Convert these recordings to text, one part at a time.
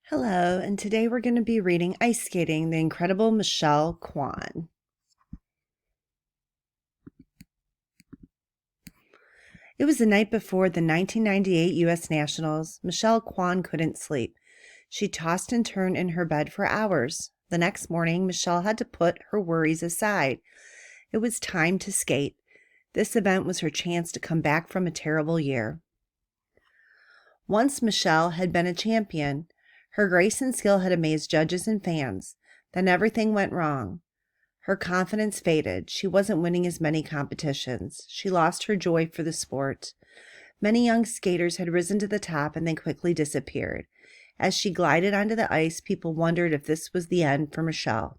Hello, and today we're going to be reading Ice Skating, the incredible Michelle Kwan. It was the night before the 1998 U.S. Nationals. Michelle Kwan couldn't sleep. She tossed and turned in her bed for hours. The next morning, Michelle had to put her worries aside. It was time to skate. This event was her chance to come back from a terrible year. Once Michelle had been a champion. Her grace and skill had amazed judges and fans. Then everything went wrong. Her confidence faded. She wasn't winning as many competitions. She lost her joy for the sport. Many young skaters had risen to the top and then quickly disappeared. As she glided onto the ice, people wondered if this was the end for Michelle.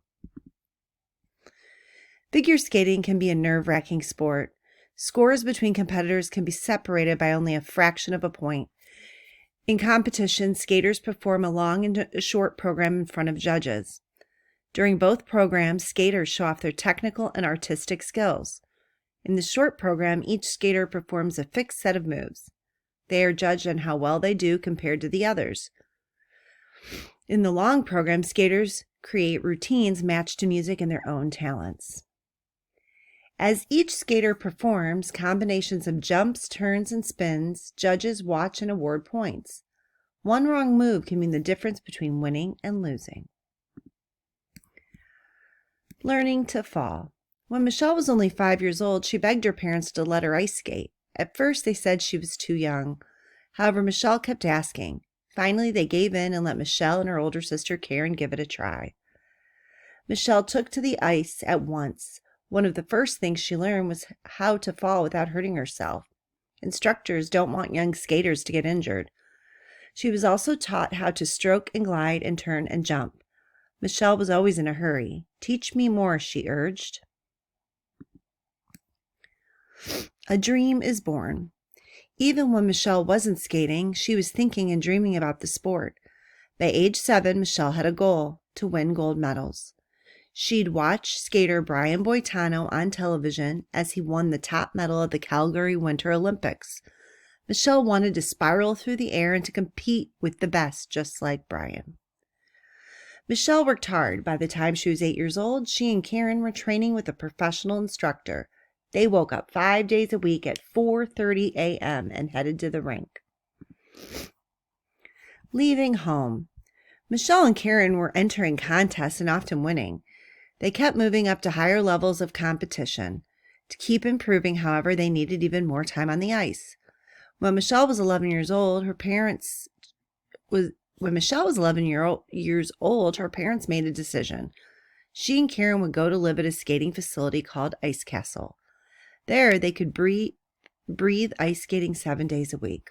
Figure skating can be a nerve-wracking sport. Scores between competitors can be separated by only a fraction of a point. In competition, skaters perform a long and a short program in front of judges. During both programs, skaters show off their technical and artistic skills. In the short program, each skater performs a fixed set of moves. They are judged on how well they do compared to the others. In the long program, skaters create routines matched to music and their own talents. As each skater performs combinations of jumps, turns, and spins, judges watch and award points. One wrong move can mean the difference between winning and losing. Learning to fall. When Michelle was only 5 years old, she begged her parents to let her ice skate. At first, they said she was too young. However, Michelle kept asking. Finally, they gave in and let Michelle and her older sister Karen give it a try. Michelle took to the ice at once. One of the first things she learned was how to fall without hurting herself. Instructors don't want young skaters to get injured. She was also taught how to stroke and glide and turn and jump. Michelle was always in a hurry. "Teach me more," she urged. A dream is born. Even when Michelle wasn't skating, she was thinking and dreaming about the sport. By age 7, Michelle had a goal: to win gold medals. She'd watch skater Brian Boitano on television as he won the top medal at the Calgary Winter Olympics. Michelle wanted to spiral through the air and to compete with the best, just like Brian. Michelle worked hard. By the time she was 8 years old, she and Karen were training with a professional instructor. They woke up 5 days a week at 4:30 a.m. and headed to the rink. Leaving home. Michelle and Karen were entering contests and often winning. They kept moving up to higher levels of competition. To keep improving, however, they needed even more time on the ice. When Michelle was 11 years old, her parents made a decision. She and Karen would go to live at a skating facility called Ice Castle. There, they could breathe ice skating 7 days a week.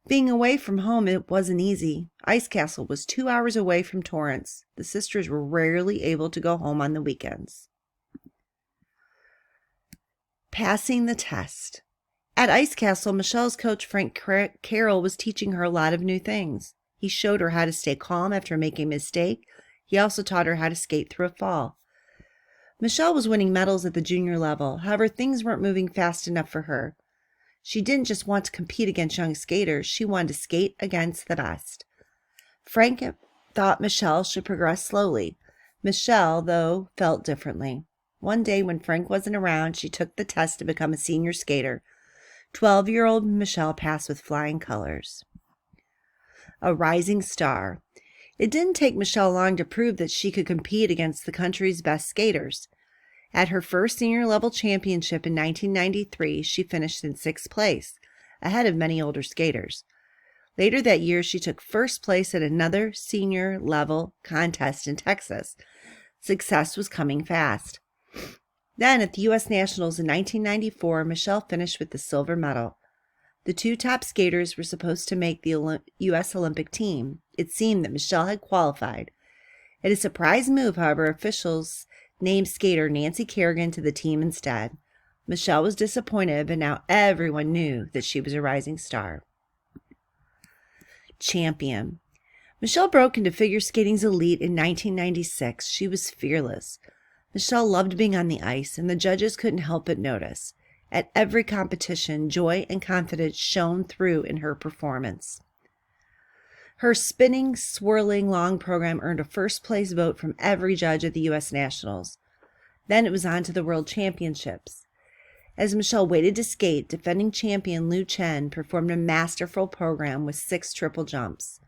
Being away from home, it wasn't easy. Ice Castle was 2 hours away from Torrance. The sisters were rarely able to go home on the weekends. Passing the test. At Ice Castle, Michelle's coach Frank Carroll was teaching her a lot of new things. He showed her how to stay calm after making a mistake. He also taught her how to skate through a fall. Michelle was winning medals at the junior level. However, things weren't moving fast enough for her. She didn't just want to compete against young skaters. She wanted to skate against the best. Frank thought Michelle should progress slowly. Michelle, though, felt differently. One day when Frank wasn't around, she took the test to become a senior skater. 12-year-old Michelle passed with flying colors. A rising star. It didn't take Michelle long to prove that she could compete against the country's best skaters. At her first senior level championship in 1993, she finished in 6th place, ahead of many older skaters. Later that year, she took first place at another senior level contest in Texas. Success was coming fast. Then at the U.S. Nationals in 1994, Michelle finished with the silver medal. The two top skaters were supposed to make the U.S. Olympic team. It seemed that Michelle had qualified. In a surprise move, however, officials named skater Nancy Kerrigan to the team instead. Michelle was disappointed, but now everyone knew that she was a rising star. Champion. Michelle broke into figure skating's elite in 1996. She was fearless. Michelle loved being on the ice, and the judges couldn't help but notice. At every competition, joy and confidence shone through in her performance. Her spinning, swirling, long program earned a first-place vote from every judge at the U.S. Nationals. Then it was on to the World Championships. As Michelle waited to skate, defending champion Liu Chen performed a masterful program with 6 triple jumps.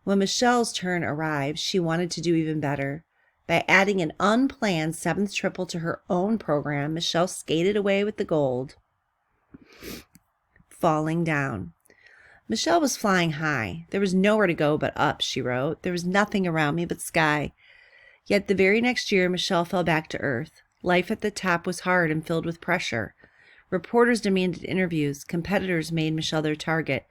When Michelle's turn arrived, she wanted to do even better. By adding an unplanned 7th triple to her own program, Michelle skated away with the gold. Falling down. Michelle was flying high. There was nowhere to go but up, she wrote. There was nothing around me but sky. Yet the very next year, Michelle fell back to earth. Life at the top was hard and filled with pressure. Reporters demanded interviews. Competitors made Michelle their target.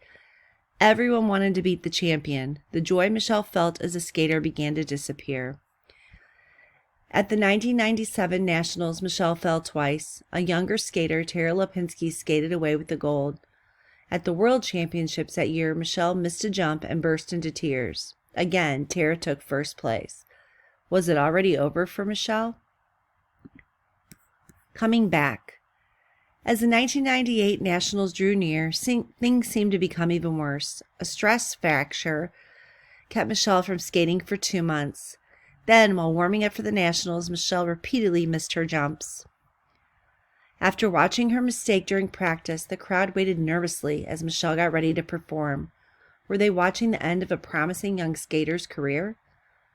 Everyone wanted to beat the champion. The joy Michelle felt as a skater began to disappear. At the 1997 Nationals, Michelle fell twice. A younger skater, Tara Lipinski, skated away with the gold. At the World Championships that year, Michelle missed a jump and burst into tears. Again, Tara took first place. Was it already over for Michelle? Coming back. As the 1998 Nationals drew near, things seemed to become even worse. A stress fracture kept Michelle from skating for 2 months. Then, while warming up for the Nationals, Michelle repeatedly missed her jumps. After watching her mistake during practice, the crowd waited nervously as Michelle got ready to perform. Were they watching the end of a promising young skater's career?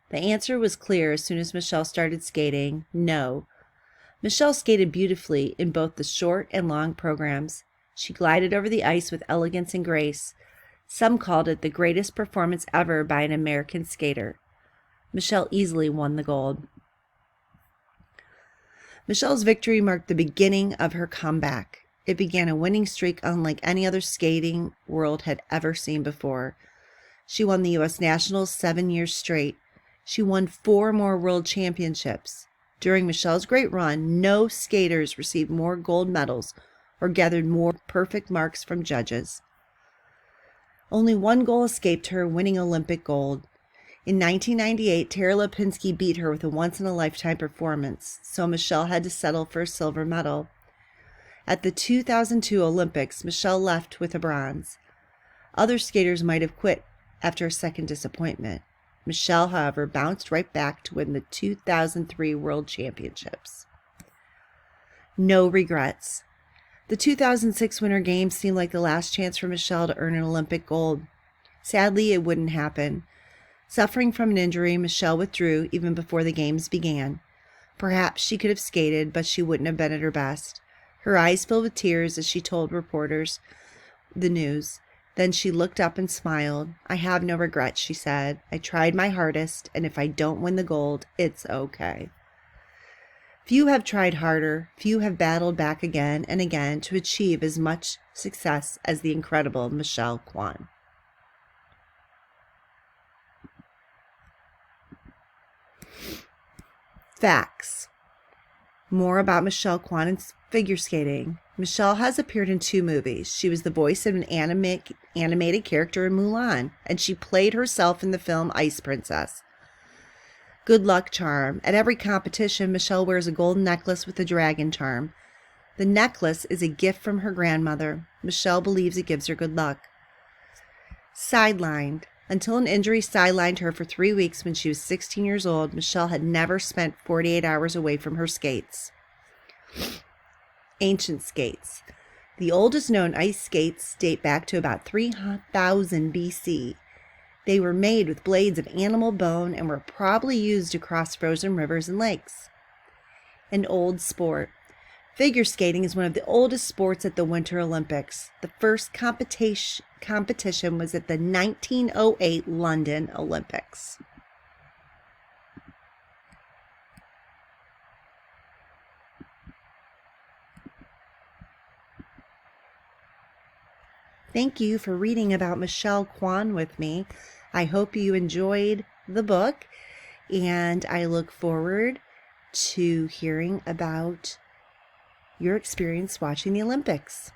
The answer was clear as soon as Michelle started skating: no. Michelle skated beautifully in both the short and long programs. She glided over the ice with elegance and grace. Some called it the greatest performance ever by an American skater. Michelle easily won the gold. Michelle's victory marked the beginning of her comeback. It began a winning streak unlike any other skating world had ever seen before. She won the U.S. Nationals 7 years straight. She won 4 more World Championships. During Michelle's great run, no skaters received more gold medals or gathered more perfect marks from judges. Only one goal escaped her, winning Olympic gold. In 1998, Tara Lipinski beat her with a once-in-a-lifetime performance, so Michelle had to settle for a silver medal. At the 2002 Olympics, Michelle left with a bronze. Other skaters might have quit after a second disappointment. Michelle, however, bounced right back to win the 2003 World Championships. No regrets. The 2006 Winter Games seemed like the last chance for Michelle to earn an Olympic gold. Sadly, it wouldn't happen. Suffering from an injury, Michelle withdrew even before the games began. Perhaps she could have skated, but she wouldn't have been at her best. Her eyes filled with tears as she told reporters the news. Then she looked up and smiled. "I have no regrets," she said. "I tried my hardest, and if I don't win the gold, it's okay." Few have tried harder. Few have battled back again and again to achieve as much success as the incredible Michelle Kwan. Facts. More about Michelle Kwan and figure skating. Michelle has appeared in 2 movies. She was the voice of an animated character in Mulan, and she played herself in the film Ice Princess. Good luck charm. At every competition, Michelle wears a golden necklace with a dragon charm. The necklace is a gift from her grandmother. Michelle believes it gives her good luck. Sidelined. Until an injury sidelined her for 3 weeks when she was 16 years old, Michelle had never spent 48 hours away from her skates. Ancient skates. The oldest known ice skates date back to about 3000 BC. They were made with blades of animal bone and were probably used to cross frozen rivers and lakes. An old sport. Figure skating is one of the oldest sports at the Winter Olympics. The first competition was at the 1908 London Olympics. Thank you for reading about Michelle Kwan with me. I hope you enjoyed the book, and I look forward to hearing about your experience watching the Olympics.